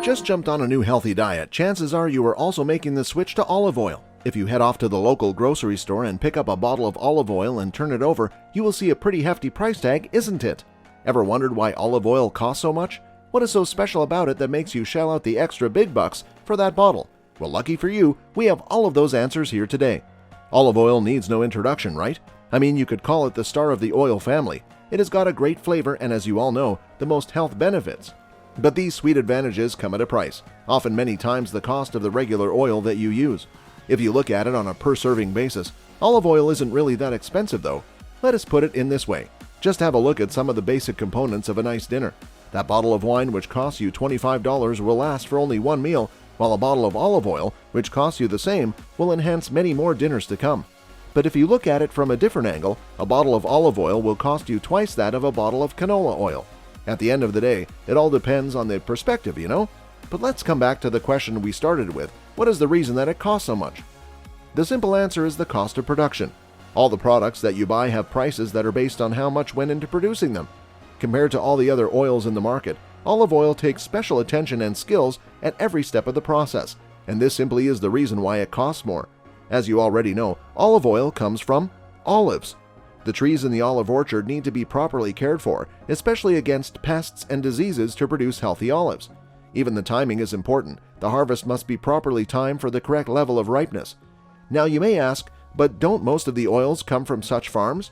you've just jumped on a new healthy diet, chances are you are also making the switch to olive oil. If you head off to the local grocery store and pick up a bottle of olive oil and turn it over, you will see a pretty hefty price tag, isn't it? Ever wondered why olive oil costs so much? What is so special about it that makes you shell out the extra big bucks for that bottle? Well, lucky for you, we have all of those answers here today. Olive oil needs no introduction, right? I mean, you could call it the star of the oil family. It has got a great flavor and, as you all know, the most health benefits. But these sweet advantages come at a price, often many times the cost of the regular oil that you use. If you look at it on a per-serving basis, olive oil isn't really that expensive though. Let us put it in this way. Just have a look at some of the basic components of a nice dinner. That bottle of wine which costs you $25 will last for only one meal, while a bottle of olive oil, which costs you the same, will enhance many more dinners to come. But if you look at it from a different angle, a bottle of olive oil will cost you twice that of a bottle of canola oil. At the end of the day, it all depends on the perspective, you know? But let's come back to the question we started with. What is the reason that it costs so much? The simple answer is the cost of production. All the products that you buy have prices that are based on how much went into producing them. Compared to all the other oils in the market, olive oil takes special attention and skills at every step of the process, and this simply is the reason why it costs more. As you already know, olive oil comes from olives. The trees in the olive orchard need to be properly cared for, especially against pests and diseases to produce healthy olives. Even the timing is important. The harvest must be properly timed for the correct level of ripeness. Now you may ask, but don't most of the oils come from such farms?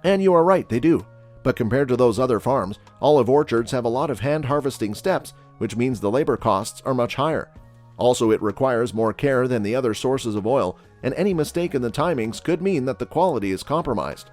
And you are right, they do. But compared to those other farms, olive orchards have a lot of hand harvesting steps, which means the labor costs are much higher. Also, it requires more care than the other sources of oil, and any mistake in the timings could mean that the quality is compromised.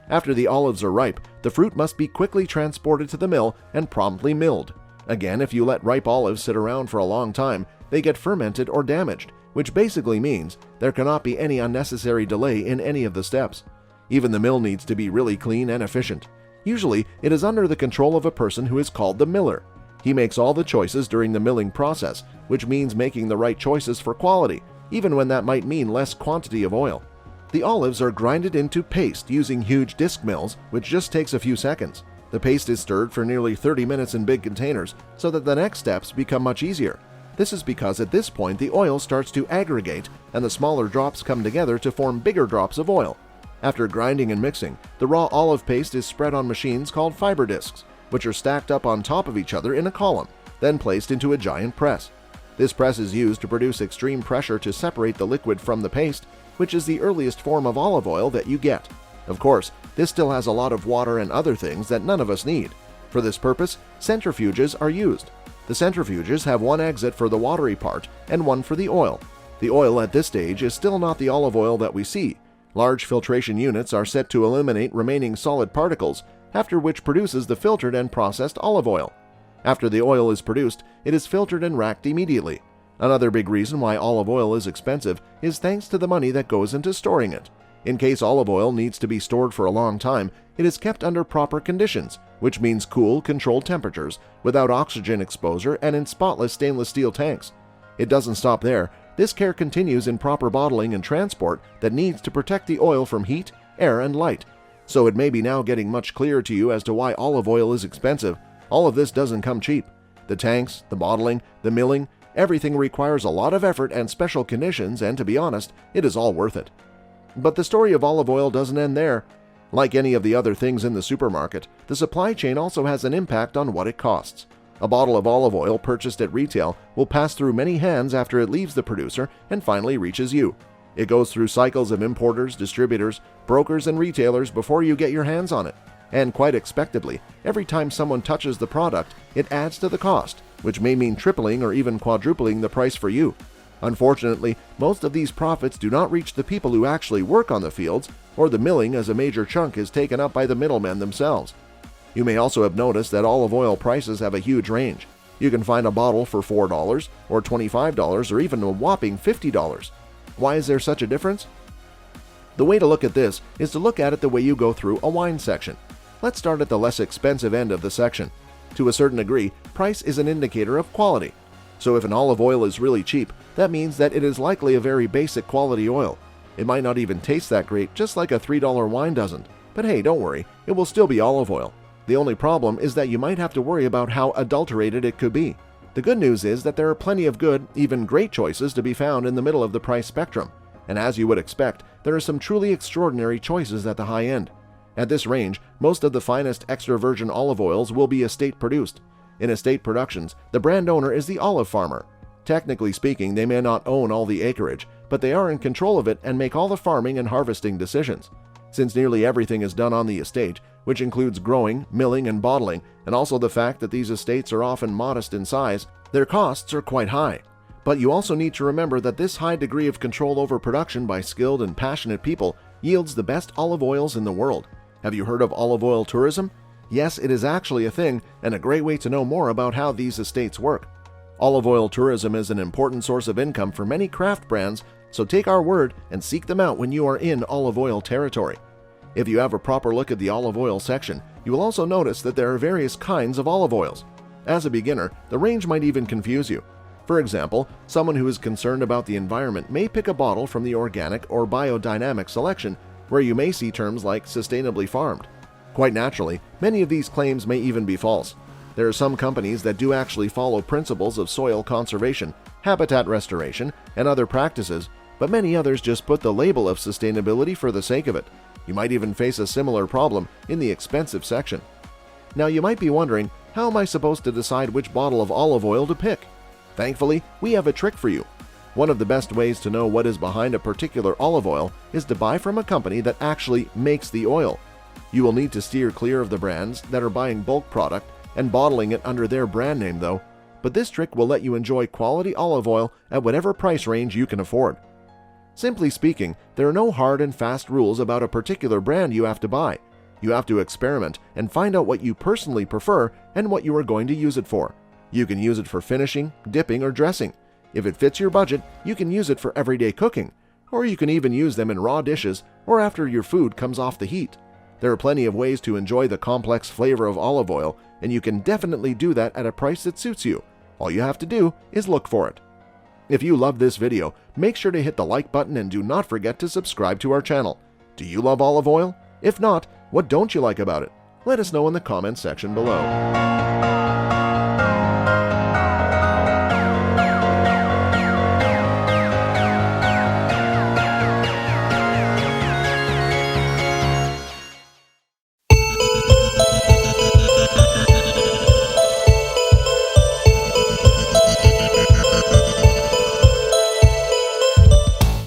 After the olives are ripe, the fruit must be quickly transported to the mill and promptly milled. Again, if you let ripe olives sit around for a long time, they get fermented or damaged, which basically means there cannot be any unnecessary delay in any of the steps. Even the mill needs to be really clean and efficient. Usually, it is under the control of a person who is called the miller. He makes all the choices during the milling process, which means making the right choices for quality, even when that might mean less quantity of oil. The olives are grinded into paste using huge disc mills, which just takes a few seconds. The paste is stirred for nearly 30 minutes in big containers so that the next steps become much easier. This is because at this point the oil starts to aggregate and the smaller drops come together to form bigger drops of oil. After grinding and mixing, the raw olive paste is spread on machines called fiber discs, which are stacked up on top of each other in a column, then placed into a giant press. This press is used to produce extreme pressure to separate the liquid from the paste, which is the earliest form of olive oil that you get. Of course, this still has a lot of water and other things that none of us need. For this purpose, centrifuges are used. The centrifuges have one exit for the watery part and one for the oil. The oil at this stage is still not the olive oil that we see. Large filtration units are set to eliminate remaining solid particles, after which produces the filtered and processed olive oil. After the oil is produced, it is filtered and racked immediately. Another big reason why olive oil is expensive is thanks to the money that goes into storing it. In case olive oil needs to be stored for a long time, it is kept under proper conditions, which means cool, controlled temperatures, without oxygen exposure and in spotless stainless steel tanks. It doesn't stop there. This care continues in proper bottling and transport that needs to protect the oil from heat, air, and light. So it may be now getting much clearer to you as to why olive oil is expensive. All of this doesn't come cheap. The tanks, the bottling, the milling, everything requires a lot of effort and special conditions, and to be honest, it is all worth it. But the story of olive oil doesn't end there. Like any of the other things in the supermarket, the supply chain also has an impact on what it costs. A bottle of olive oil purchased at retail will pass through many hands after it leaves the producer and finally reaches you. It goes through cycles of importers, distributors, brokers, and retailers before you get your hands on it. And quite expectedly, every time someone touches the product, it adds to the cost, which may mean tripling or even quadrupling the price for you. Unfortunately, most of these profits do not reach the people who actually work on the fields, or the milling, as a major chunk is taken up by the middlemen themselves. You may also have noticed that olive oil prices have a huge range. You can find a bottle for $4 or $25 or even a whopping $50. Why is there such a difference? The way to look at this is to look at it the way you go through a wine section. Let's start at the less expensive end of the section. To a certain degree, price is an indicator of quality. So if an olive oil is really cheap, that means that it is likely a very basic quality oil. It might not even taste that great, just like a $3 wine doesn't. But hey, don't worry, it will still be olive oil. The only problem is that you might have to worry about how adulterated it could be. The good news is that there are plenty of good, even great choices to be found in the middle of the price spectrum, and as you would expect, there are some truly extraordinary choices at the high end. At this range, most of the finest extra virgin olive oils will be estate produced. In estate productions, the brand owner is the olive farmer. Technically speaking, they may not own all the acreage, but they are in control of it and make all the farming and harvesting decisions. Since nearly everything is done on the estate, which includes growing, milling, and bottling, and also the fact that these estates are often modest in size, their costs are quite high. But you also need to remember that this high degree of control over production by skilled and passionate people yields the best olive oils in the world. Have you heard of olive oil tourism? Yes, it is actually a thing, and a great way to know more about how these estates work. Olive oil tourism is an important source of income for many craft brands, so take our word and seek them out when you are in olive oil territory. If you have a proper look at the olive oil section, you will also notice that there are various kinds of olive oils. As a beginner, the range might even confuse you. For example, someone who is concerned about the environment may pick a bottle from the organic or biodynamic selection, where you may see terms like sustainably farmed. Quite naturally, many of these claims may even be false. There are some companies that do actually follow principles of soil conservation, habitat restoration, and other practices, but many others just put the label of sustainability for the sake of it. You might even face a similar problem in the expensive section. Now you might be wondering, how am I supposed to decide which bottle of olive oil to pick? Thankfully, we have a trick for you. One of the best ways to know what is behind a particular olive oil is to buy from a company that actually makes the oil. You will need to steer clear of the brands that are buying bulk product and bottling it under their brand name though, but this trick will let you enjoy quality olive oil at whatever price range you can afford. Simply speaking, there are no hard and fast rules about a particular brand you have to buy. You have to experiment and find out what you personally prefer and what you are going to use it for. You can use it for finishing, dipping, or dressing. If it fits your budget, you can use it for everyday cooking, or you can even use them in raw dishes or after your food comes off the heat. There are plenty of ways to enjoy the complex flavor of olive oil, and you can definitely do that at a price that suits you. All you have to do is look for it. If you loved this video, make sure to hit the like button and do not forget to subscribe to our channel. Do you love olive oil? If not, what don't you like about it? Let us know in the comments section below.